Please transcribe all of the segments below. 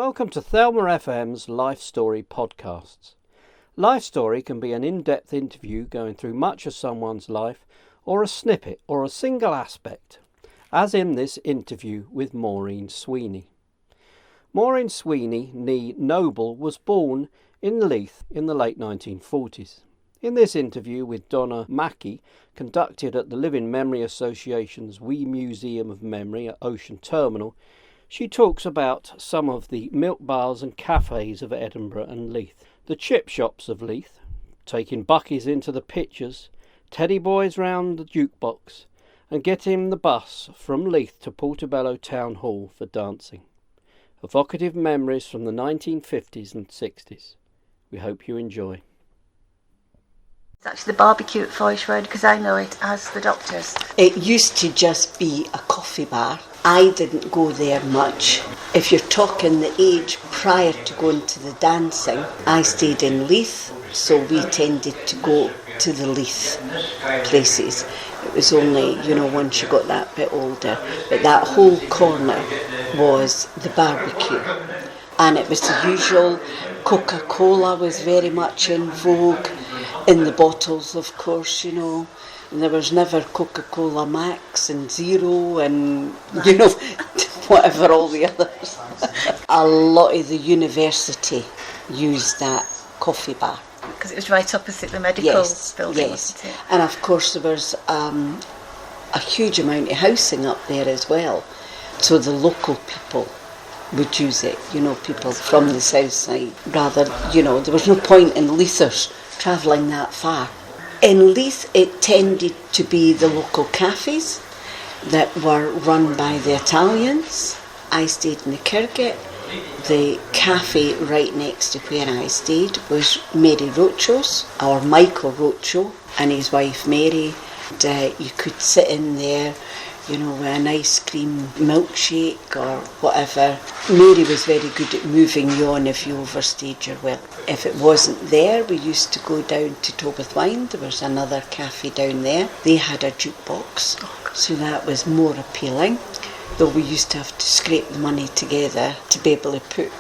Welcome to Thelma FM's Life Story podcasts. Life Story can be an in-depth interview going through much of someone's life, or a snippet or a single aspect, as in this interview with Maureen Sweeney. Maureen Sweeney, née Noble, was born in Leith in the late 1940s. In this interview with Donna Mackie, conducted at the Living Memory Association's Wee Museum of Memory at Ocean Terminal, she talks about some of the milk bars and cafes of Edinburgh and Leith, the chip shops of Leith, taking buckies into the pictures, teddy boys round the jukebox, and getting the bus from Leith to Portobello Town Hall for dancing. Evocative memories from the 1950s and 60s. We hope you enjoy. It's actually the barbecue at Foysh Road because I know it as the Doctor's. It used to just be a coffee bar. I didn't go there much. If you're talking the age prior to going to the dancing, I stayed in Leith, so we tended to go to the Leith places. It was only, once you got that bit older. But that whole corner was the barbecue. And it was the usual. Coca-Cola was very much in vogue. In the bottles, of course, and there was never Coca-Cola Max and Zero and, whatever all the others. A lot of the university used that coffee bar. Because it was right opposite the medical building, wasn't it? And of course there was a huge amount of housing up there as well. So the local people would use it, people from the south side. Rather, there was no point in Leithers travelling that far. In Leith, it tended to be the local cafes that were run by the Italians. I stayed in the Kirkgate. The cafe right next to where I stayed was Mary Rocho's, or Michael Rocho, and his wife Mary. And, you could sit in there, with an ice cream milkshake or whatever. Mary was very good at moving you on if you overstayed your welcome. If it wasn't there, we used to go down to Tobith Wine. There was another cafe down there. They had a jukebox, so that was more appealing. Though we used to have to scrape the money together to be able to put,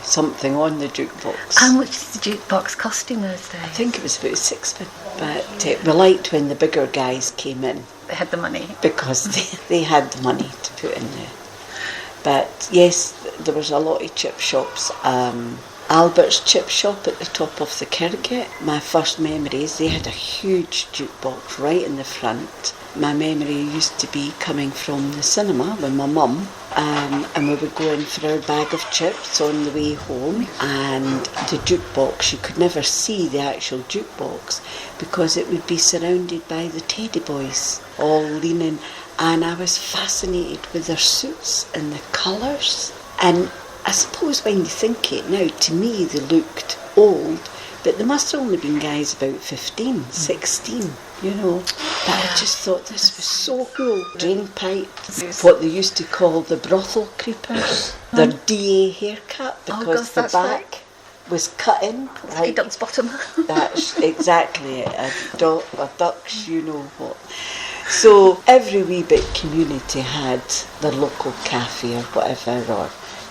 something on the jukebox. How much did the jukebox cost in those days? I think it was about £6, but we liked when the bigger guys came in. They had the money. Because they had the money to put in there. But yes, there was a lot of chip shops. Albert's chip shop at the top of the Kirkgate. My first memories, they had a huge jukebox right in the front. My memory used to be coming from the cinema with my mum, and we would go in for our bag of chips on the way home, and the jukebox, you could never see the actual jukebox because it would be surrounded by the teddy boys all leaning, and I was fascinated with their suits and the colours. And I suppose when you think it now, to me they looked old, but they must have only been guys about 15, 16, But I just thought this was so cool. Drain pipes, what they used to call the brothel creepers, their DA haircut, because the back was cut in. Like a duck's bottom. That's exactly it, a duck's what. So every wee bit community had their local cafe or whatever, or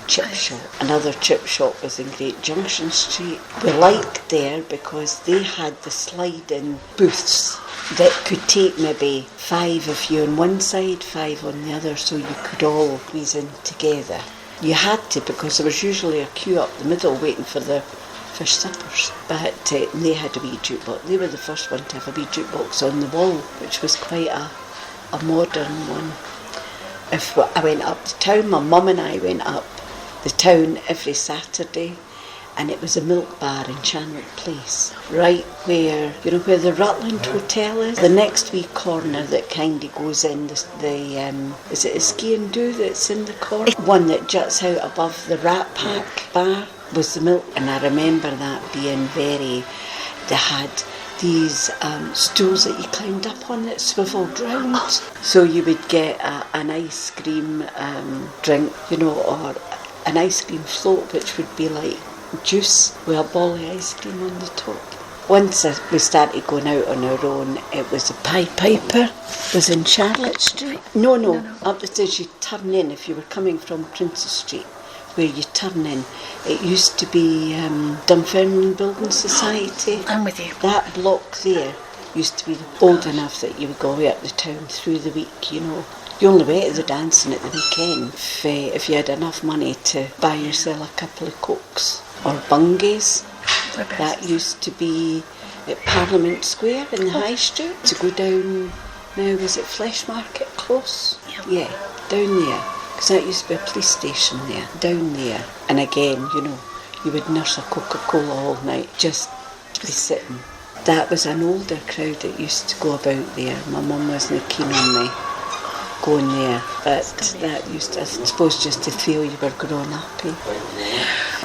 chip shop. Another chip shop was in Great Junction Street. We liked there because they had the slide-in booths that could take maybe 5 of you on one side, 5 on the other, so you could all squeeze in together. You had to, because there was usually a queue up the middle waiting for the fish suppers. But they had a wee jukebox. They were the first one to have a wee jukebox on the wall, which was quite a modern one. If I went up to town, my mum and I went up the town every Saturday, and it was a milk bar in Chanwick Place, right where the Rutland Hotel is. The next wee corner that kind of goes in, is it a ski and do that's in the corner? One that juts out above the Rat Pack bar was the milk, and I remember that being they had these stools that you climbed up on that swivelled round. So you would get an ice cream drink, or an ice cream float, which would be like juice with a ball of ice cream on the top. Once we started going out on our own, it was a Pied Piper, was in Charlotte Street. No, up the stairs you turn in if you were coming from Princess Street. where you turn in. It used to be Dunfermline Building Society. I'm with you. That block there used to be old enough that you would go away up the town through the week, you know. You only went to the dancing at the weekend if you had enough money to buy yourself a couple of cokes or bungies. That used to be at Parliament Square in the High Street. To go down, now was it Flesh Market Close? Yeah, down there. Because that used to be a police station there, down there. And again, you know, you would nurse a Coca-Cola all night just to be sitting. That was an older crowd that used to go about there. My mum wasn't keen on me going there, but that used to, I suppose, just to feel you were growing up.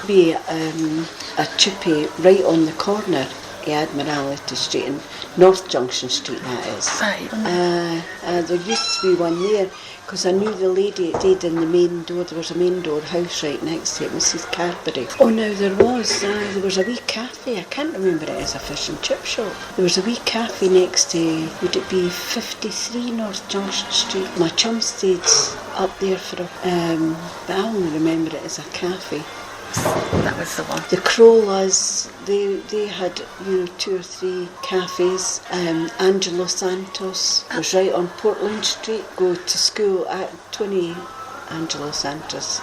Be a chippy right on the corner of Admiralty Street and North Junction Street, that is. There used to be one there, because I knew the lady that did in the main door. There was a main door house right next to it, Mrs. Carberry. Oh, no, there was a wee cafe. I can't remember it as a fish and chip shop. There was a wee cafe next to, would it be 53 North Junction Street? My chum stayed up there for but I only remember it as a cafe. That was the one. The Crowlas, they had, you know, 2 or 3 cafes. Angelo Santos was right on Portland Street. Go to school at 20. Angelo Santos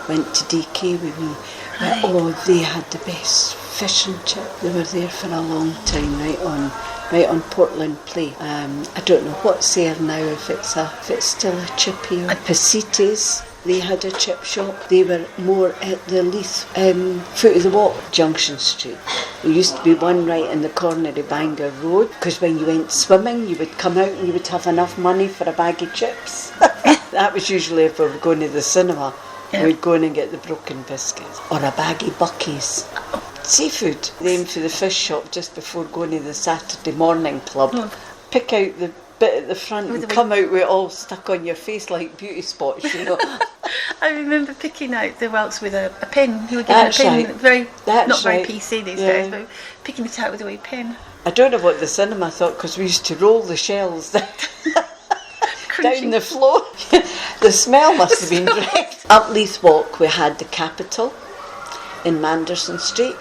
went to DK with me. Right. Oh, they had the best fish and chip. They were there for a long time, right on Portland Place. I don't know what's there now, if it's still a chippy or Pasites. They had a chip shop. They were more at the Leith, foot of the walk, Junction Street. There used to be one right in the corner of Bangor Road, because when you went swimming, you would come out and you would have enough money for a bag of chips. That was usually if we were going to the cinema. Yeah. We'd go in and get the broken biscuits. Or a bag of buckies. Seafood. Then to the fish shop just before going to the Saturday morning club. Pick out the bit at the front and come out with it all stuck on your face like beauty spots, you know. I remember picking out the whelks with a pen. You were given a pen, right. Not very PC these days, but picking it out with a wee pen. I don't know what the cinema thought, because we used to roll the shells down the floor. The smell must have been great. Up Leith Walk we had the Capitol in Manderson Street.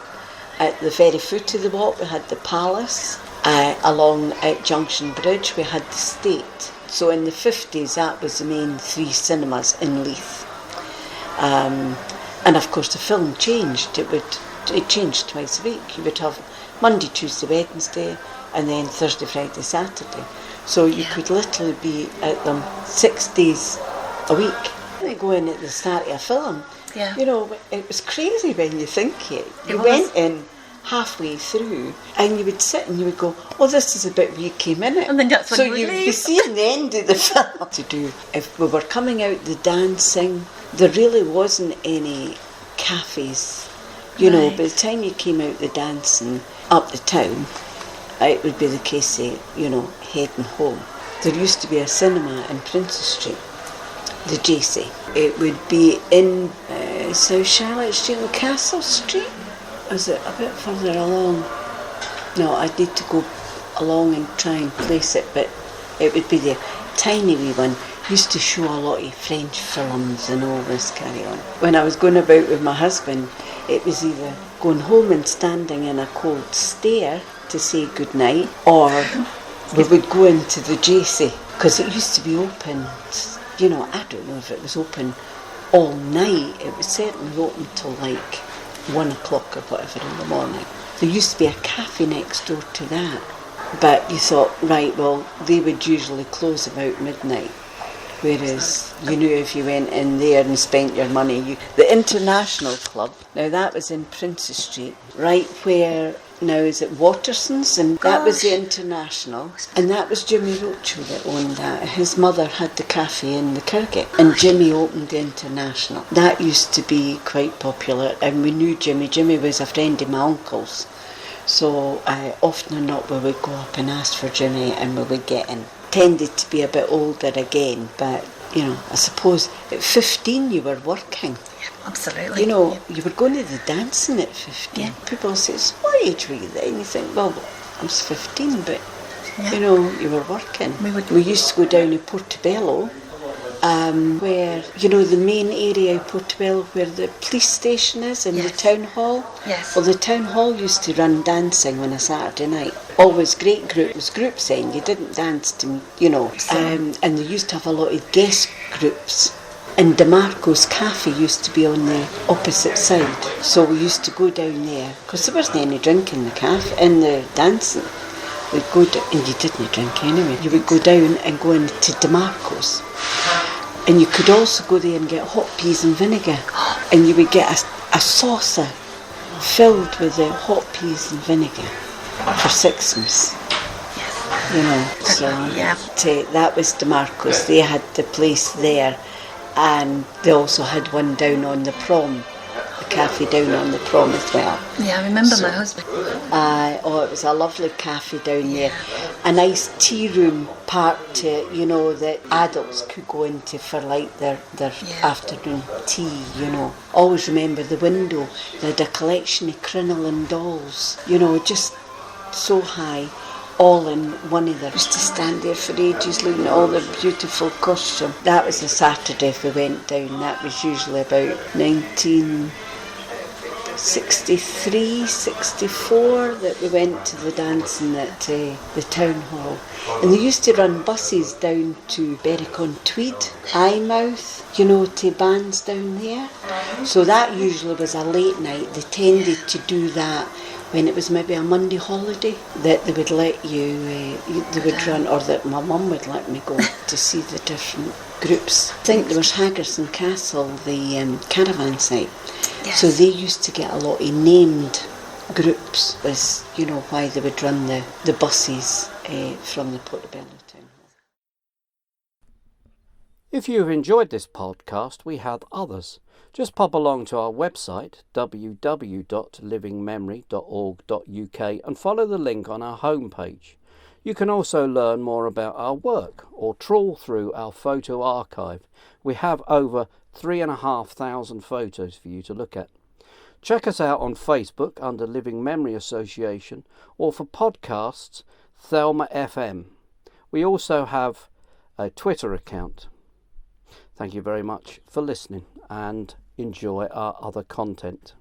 At the very foot of the walk we had the Palace. Along at Junction Bridge we had the State. So in the 50s that was the main 3 cinemas in Leith. And of course the film changed. It changed twice a week. You would have Monday, Tuesday, Wednesday, and then Thursday, Friday, Saturday. So you could literally be at them 6 days a week. They go in at the start of a film. Yeah. You know, it was crazy when you think it. You went in halfway through and you would sit and you would go, oh, this is a bit where you came in it. And then that's when so you would you'd leave. be seeing the end of the film to do. If we were coming out the dancing, there really wasn't any cafes. You know, by the time you came out the dancing up the town, it would be the case of, you know, heading home. There used to be a cinema in Princess Street, the JC. It would be in South Charlotte Street and Castle Street. Was it a bit further along? No, I'd need to go along and try and place it, but it would be the tiny wee one. Used to show a lot of French films and all this carry on. When I was going about with my husband, it was either going home and standing in a cold stare to say goodnight, or we would go into the JC, because it used to be open, you know, I don't know if it was open all night. It was certainly open till like 1 o'clock or whatever in the morning. There used to be a cafe next door to that, but you thought, right, well, they would usually close about midnight, whereas you knew if you went in there and spent your money. The International Club, now that was in Princess Street, right where now is it Waterson's, and that was the International, and that was Jimmy Rocho that owned that. His mother had the cafe in the Kirgate, and Jimmy opened the International. That used to be quite popular, and we knew Jimmy. Jimmy was a friend of my uncle's, so often or not we would go up and ask for Jimmy and we would get in. Tended to be a bit older again, but you know, I suppose at 15 you were working. Absolutely. You know, you were going to the dancing at 15. Yeah. People say, so what age were you then? You think, well, I was 15, but, you know, you were working. We used to go down to Portobello where, you know, the main area of Portobello where the police station is in the town hall. Yes. Well, the town hall used to run dancing on a Saturday night. Always great groups. Groups then, you didn't dance to, you know. And they used to have a lot of guest groups. And DeMarco's Cafe used to be on the opposite side. So we used to go down there, because there wasn't any drink in the cafe, in the dancing. We'd go down, and you didn't drink anyway. You would go down and go into DeMarco's. And you could also go there and get hot peas and vinegar. And you would get a saucer filled with the hot peas and vinegar for sixpence. You know, so that was DeMarco's. They had the place there. And they also had one down on the prom, the cafe down on the prom as well. Yeah, I remember my husband. It was a lovely cafe down there. A nice tea room part to, you know, that adults could go into for like their afternoon tea, you know. Always remember the window, they had a collection of crinoline dolls, you know, just so high. All in one of them. Used to stand there for ages looking at all their beautiful costume. That was a Saturday if we went down. That was usually about 1963, 64 that we went to the dancing at the town hall. And they used to run buses down to Berwick-on-Tweed, Eyemouth, you know, to bands down there. So that usually was a late night. They tended to do that when it was maybe a Monday holiday, that they would let you, they would run, or that my mum would let me go to see the different groups. I think there was Haggerson Castle, the caravan site. Yes. So they used to get a lot of named groups, as you know, why they would run the buses from the Portobello Town Hall. If you've enjoyed this podcast, we have others. Just pop along to our website, www.livingmemory.org.uk, and follow the link on our homepage. You can also learn more about our work or trawl through our photo archive. We have over 3,500 photos for you to look at. Check us out on Facebook under Living Memory Association, or for podcasts, Thelma FM. We also have a Twitter account. Thank you very much for listening, and enjoy our other content.